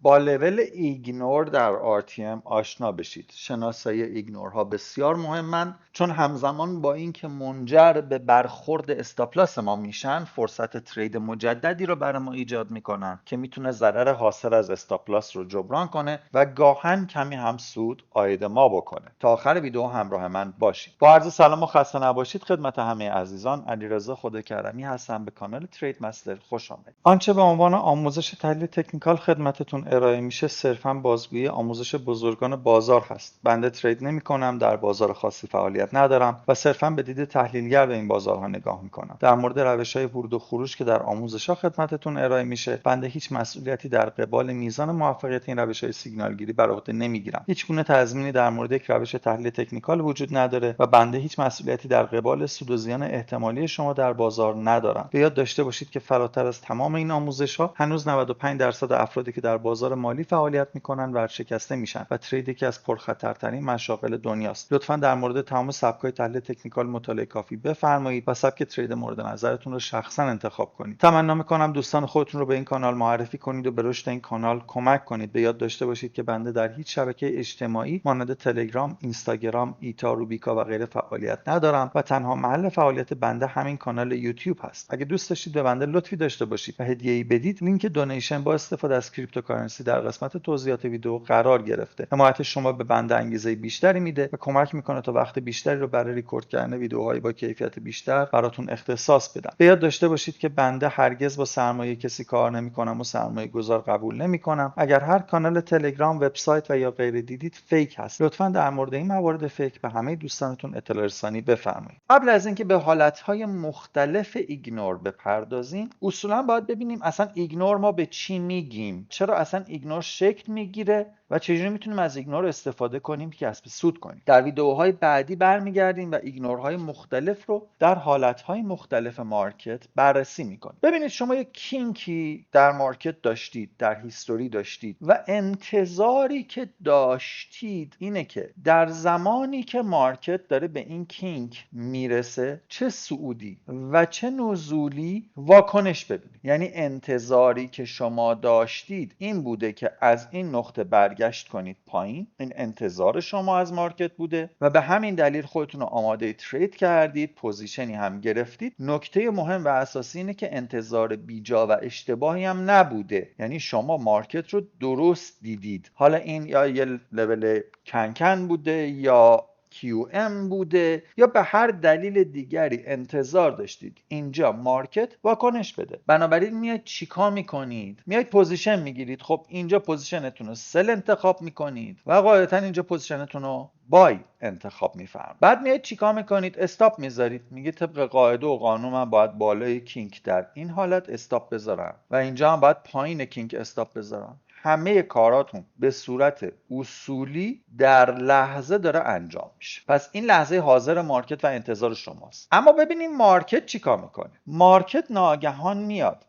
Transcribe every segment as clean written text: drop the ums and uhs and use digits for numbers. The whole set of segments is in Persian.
با لول ایگنور در RTM آشنا بشید. شناسایی ایگنورها بسیار مهمن، چون همزمان با اینکه منجر به برخورد استاپلاس ما میشن، فرصت ترید مجددی رو برای ما ایجاد میکنن که میتونه ضرر حاصل از استاپلاس رو جبران کنه و گاهن کمی هم سود عاید ما بکنه. تا آخر ویدیو همراه من باشید. با عرض سلام و خسته نباشید خدمت همه عزیزان. علیرضا خودکرمی هستم، به کانال ترید مستر خوش آمدید. آنچه به عنوان آموزش تحلیل تکنیکال خدمتتون ارائه میشه صرفاً بازگویی آموزش بزرگان بازار هست. بنده ترید نمی کنم، در بازار خاصی فعالیت ندارم و صرفاً به دید تحلیلگر به این بازارها نگاه میکنم. در مورد روش‌های ورود و خروج که در آموزش‌ها خدمتتون ارائه میشه، بنده هیچ مسئولیتی در قبال میزان موفقیت این روش‌های سیگنال گیری بر عهده نمیگیرم. هیچ گونه تضمینی در مورد یک روش تحلیل تکنیکال وجود نداره و بنده هیچ مسئولیتی در قبال سود و زیان احتمالی شما در بازار ندارم. به یاد داشته باشید که فراتر از تمام این آموزش‌ها هنوز 95% افرادی که در بازار مالی فعالیت می‌کنند ورشکسته میشن و ترید یکی از پرخطرترین مشاغل دنیاست. لطفاً در مورد تمام سبک‌های تحلیل تکنیکال مطالعه کافی بفرمایید و سبک ترید مورد نظرتون رو شخصاً انتخاب کنید. تمنا می‌کنم دوستان خودتون رو به این کانال معرفی کنید و به رشد این کانال کمک کنید. به یاد داشته باشید که بنده در هیچ شبکه اجتماعی مانند تلگرام، اینستاگرام، ایتا، روبیکا و غیره فعالیت ندارم و تنها محل فعالیت بنده همین کانال یوتیوب هست. اگه دوست داشتید به بنده لطفی داشته باشید و هدیه‌ای بدید، لینک دونیشن با استفاده از کریپتوکارنسی در قسمت توضیحات ویدیو قرار گرفته. حمایت شما به بنده انگیزه بیشتری میده و کمک میکنه تا وقت بیشتری رو برای ریکورد کردن ویدیوهای با کیفیت بیشتر براتون اختصاص بدم. به یاد داشته باشید که بنده هرگز با سرمایه کسی کار نمیکنم و سرمایه گذار قبول نمیکنم. اگر هر کانال تلگرام، وبسایت و یا غیره دیدید فیک هست، لطفاً در مورد این موارد فیک به همه دوستانتون اطلاع رسانی بفرمایید. قبل از اینکه به حالتهای مختلف ایگنور بپردازیم، اصولا باید ببینیم اصلا ایگنور ما به چی میگیم، چرا اصلا ایگنور شکل میگیره و چجوری میتونیم از ایگنور استفاده کنیم که کسب سود کنیم. در ویدیوهای بعدی برمیگردیم و ایگنورهای مختلف رو در حالتهای مختلف مارکت بررسی میکنیم. ببینید شما یک کینکی در مارکت داشتید، در هیستوری داشتید و انتظاری که داشتید اینه که در زمانی که مارکت داره به این کینک میرسه، چه صعودی و چه نزولی واکنش ببینید. یعنی انتظاری که شما داشتید این بوده که از این نقطه برگشت کنید پایین، این انتظار شما از مارکت بوده و به همین دلیل خودتون رو آماده ترید کردید، پوزیشنی هم گرفتید. نکته مهم و اساسی اینه که انتظار بیجا و اشتباهی هم نبوده، یعنی شما مارکت رو درست دیدید. حالا این یا یه لول کنکن بوده یا QM بوده یا به هر دلیل دیگری انتظار داشتید اینجا مارکت واکنش بده. بنابراین میاید چیکار میکنید؟ میاید پوزیشن میگیرید. خب اینجا پوزیشنتون رو سل انتخاب میکنید و قاعدتا اینجا پوزیشنتون رو بای انتخاب میفرمایید. بعد میاید چیکار میکنید؟ استاپ میذارید. میگه طبق قاعده و قانون من باید بالای کینک در این حالت استاپ بذارم و اینجا هم باید پایین کینک استاپ بذارم. همه کاراتون به صورت اصولی در لحظه داره انجام میشه. پس این لحظه حاضر مارکت و انتظار شماست. اما ببینیم مارکت چیکار میکنه. مارکت ناگهان میاد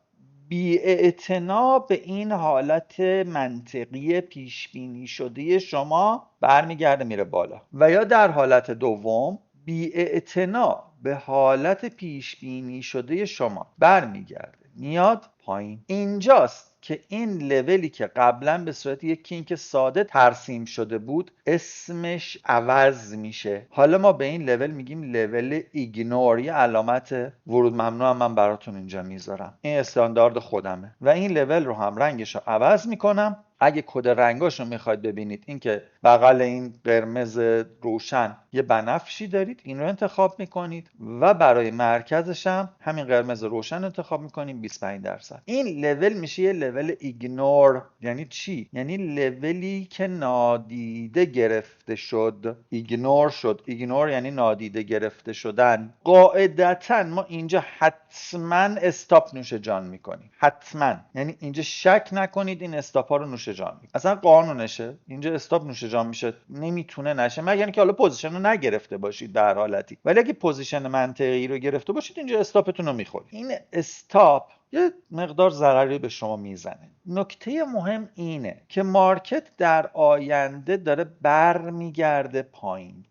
بی‌اعتنا به این حالت منطقی پیش بینی شده شما برمیگرده میره بالا، و یا در حالت دوم بی‌اعتنا به حالت پیش بینی شده شما برمیگرده میاد پایین. اینجاست که این لولی که قبلا به صورت یک کینک ساده ترسیم شده بود اسمش عوض میشه. حالا ما به این لول میگیم لول ایگنور. یه علامت ورود ممنوع هم من براتون اینجا میذارم، این استاندارد خودمه و این لول رو هم رنگش رو عوض میکنم. اگه کد رنگاش رو میخواید ببینید، این که بغل این قرمز روشن یه بنفشی دارید، این رو انتخاب میکنید و برای مرکزش هم همین قرمز روشن انتخاب میکنیم 25%. این لول میشه یه لول ایگنور. یعنی چی؟ یعنی لولی که نادیده گرفته شد. ایگنور شد. ایگنور یعنی نادیده گرفته شدن. قاعدتا ما اینجا حتما استاپ نوش جان میکنیم، حتما. یعنی اینجا شک نکنید این استاپ ها رو نوش جان میکنید. اصلا قانونشه اینجا استاپ نوش جان میشه، نمیتونه نشه مگر اینکه حالا پوزیشن رو نگرفته باشید در حالتی. ولی اگه پوزیشن منطقی رو گرفته باشید اینجا استاپتون رو میخورید. این استاپ یه مقدار ضرری به شما میزنه. نکته مهم اینه که مارکت در آینده داره برمیگرده پایین.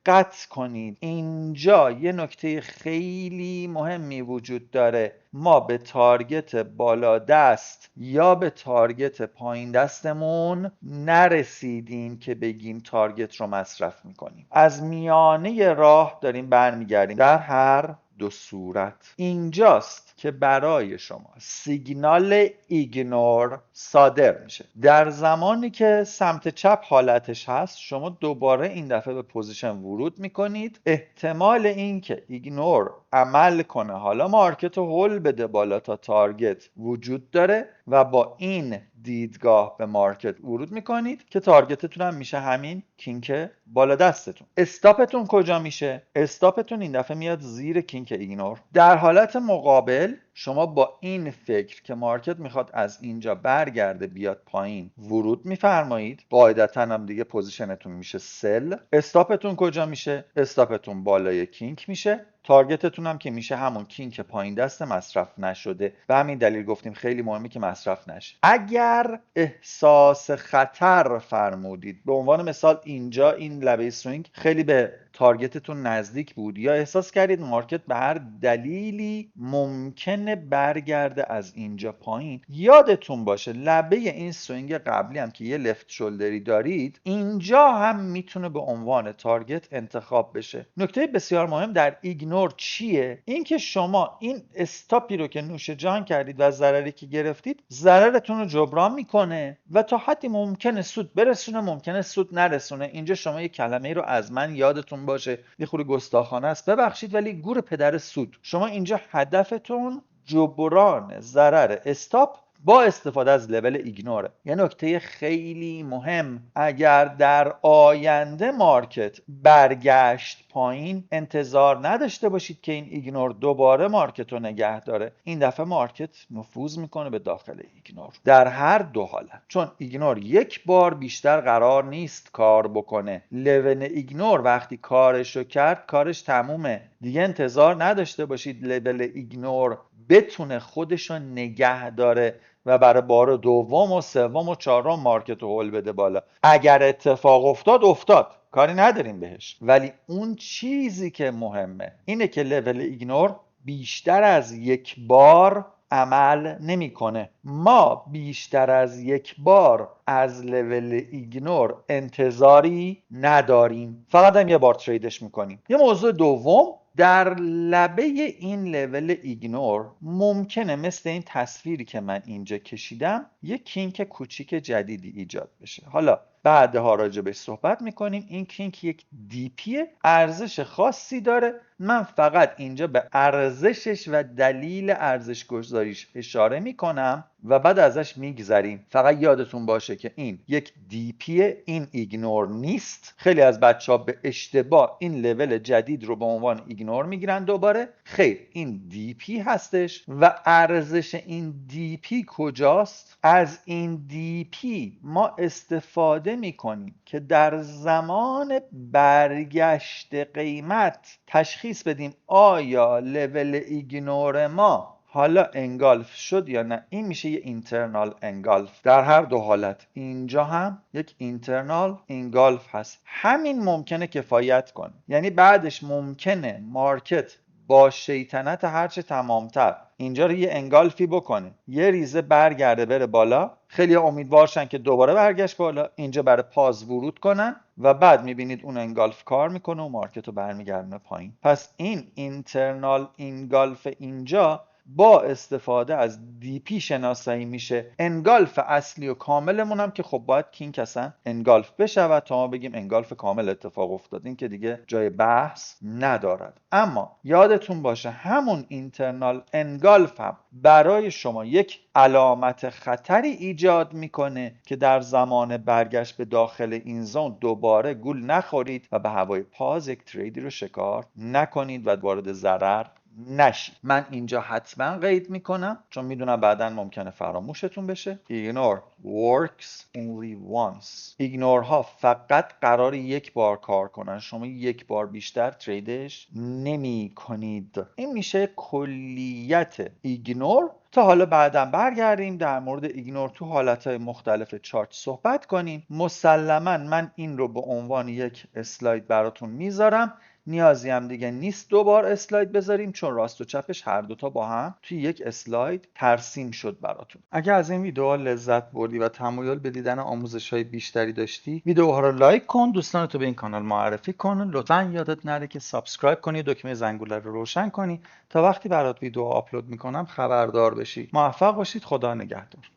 دقت کنید اینجا یه نکته خیلی مهمی وجود داره. ما به تارگت بالا دست یا به تارگت پایین دستمون نرسیدیم که بگیم تارگت رو مصرف میکنیم. از میانه راه داریم برمیگردیم. در هر دو صورت اینجاست که برای شما سیگنال ایگنور صادر میشه. در زمانی که سمت چپ حالتش هست، شما دوباره این دفعه به پوزیشن ورود میکنید. احتمال اینکه ایگنور عمل کنه، حالا مارکت رو هول بده بالا تا تارگت وجود داره و با این دیدگاه به مارکت ورود میکنید که تارگتتون هم میشه همین کینک بالا دستتون. استاپتون کجا میشه؟ استاپتون این دفعه میاد زیر کینک ایگنور. در حالت مقابل شما با این فکر که مارکت میخواد از اینجا برگرده بیاد پایین ورود میفرمایید. قاعدتا هم دیگه پوزیشنتون میشه سل. استاپتون کجا میشه؟ استاپتون بالای کینک میشه. تارگتتون هم که میشه همون کینک پایین دست مصرف نشده. به همین دلیل گفتیم خیلی مهمه که مصرف نشه. اگر احساس خطر فرمودید، به عنوان مثال اینجا این لبه سوینگ خیلی به تارگتتون نزدیک بود یا احساس کردید مارکت به هر دلیلی ممکنه برگرده از اینجا پایین، یادتون باشه لبه این سوینگ قبلی هم که یه لفت شولدری دارید، اینجا هم میتونه به عنوان تارگت انتخاب بشه. نکته بسیار مهم در ایگنور چیه؟ اینکه شما این استاپی رو که نوش جان کردید و ضرری که گرفتید، ضررتون رو جبران میکنه و تا حدی ممکنه سود برسونه، ممکنه سود نرسونه. اینجا شما یه کلمه رو از من یادتون باشه، یه خورده گستاخانه است ببخشید، ولی گور پدر سود. شما اینجا هدفتون جبران ضرر استاپ با استفاده از لول ایگنوره. یه نکته خیلی مهم، اگر در آینده مارکت برگشت پایین، انتظار نداشته باشید که این ایگنور دوباره مارکت رو نگه داره. این دفعه مارکت نفوذ میکنه به داخل ایگنور. در هر دو حالت، چون ایگنور یک بار بیشتر قرار نیست کار بکنه. لول ایگنور وقتی کارشو کرد کارش تمومه دیگه. انتظار نداشته باشید لول ایگنور بتونه خودشو نگه داره و برای بار دوم و سوم و چهارم مارکت رو هول بده بالا. اگر اتفاق افتاد کاری نداریم بهش، ولی اون چیزی که مهمه اینه که لول ایگنور بیشتر از یک بار عمل نمیکنه. ما بیشتر از یک بار از لول ایگنور انتظاری نداریم، فقط هم یه بار تریدش میکنیم. یه موضوع دوم، در لبه این لول ایگنور ممکنه مثل این تصویری که من اینجا کشیدم یک کینک کوچیک جدیدی ایجاد بشه. حالا بعدها راجبش صحبت میکنیم. این کینک یک دیپی ارزش خاصی داره. من فقط اینجا به ارزشش و دلیل ارزش گذاریش اشاره میکنم و بعد ازش میگذریم. فقط یادتون باشه که این یک دیپی، این ایگنور نیست. خیلی از بچه‌ها به اشتباه این لول جدید رو به عنوان ایگنور میگیرن. دوباره خیر، این دیپی هستش و ارزش این دیپی کجاست؟ از این دیپی ما استفاده میکنیم که در زمان برگشت قیمت تشخیص بدیم آیا لول ایگنور ما حالا انگالف شد یا نه. این میشه یه اینترنال انگالف. در هر دو حالت اینجا هم یک اینترنال انگالف هست. همین ممکنه کفایت کنه. یعنی بعدش ممکنه مارکت با شیطنت هرچه تمامتر اینجا رو یه انگالفی بکنه، یه ریزه برگرده بره بالا. خیلی امیدوارشن که دوباره برگشت بالا، اینجا برای پاز ورود کنن و بعد میبینید اون انگالف کار میکنه و مارکت رو برمیگردونه پایین. پس این اینترنال انگالف اینجا با استفاده از دیپی شناسایی میشه. انگالف اصلی و کاملمون هم که خب باید کینک اصلا انگالف بشود تا ما بگیم انگالف کامل اتفاق افتاد. این که دیگه جای بحث ندارد. اما یادتون باشه همون اینترنال انگالف هم برای شما یک علامت خطری ایجاد میکنه که در زمان برگشت به داخل این زون دوباره گول نخورید و به هوای پاز یک تریدی رو شکار نکنید و وارد ضرر نشید. من اینجا حتما قید میکنم چون میدونم بعدا ممکنه فراموشتون بشه. Ignore works only once. ایگنور ها فقط قرار یک بار کار کنن، شما یک بار بیشتر تریدش نمی کنید. این میشه کلیت ایگنور. تا حالا بعدا برگردیم در مورد ایگنور تو حالتهای مختلف چارت صحبت کنیم. مسلما من این رو به عنوان یک اسلاید براتون میذارم، نیازی هم دیگه نیست دوبار اسلاید بذاریم چون راست و چپش هر دوتا با هم توی یک اسلاید ترسیم شد براتون. اگه از این ویدیو لذت بردی و تمایل به دیدن آموزش‌های بیشتری داشتی، ویدیوها رو لایک کن، دوستانتو به این کانال معرفی کن. لطفاً یادت نره که سابسکرایب کنی، دکمه زنگوله رو روشن کنی تا وقتی برات ویدیو آپلود میکنم خبردار بشی. موفق باشید. خدا نگهدار.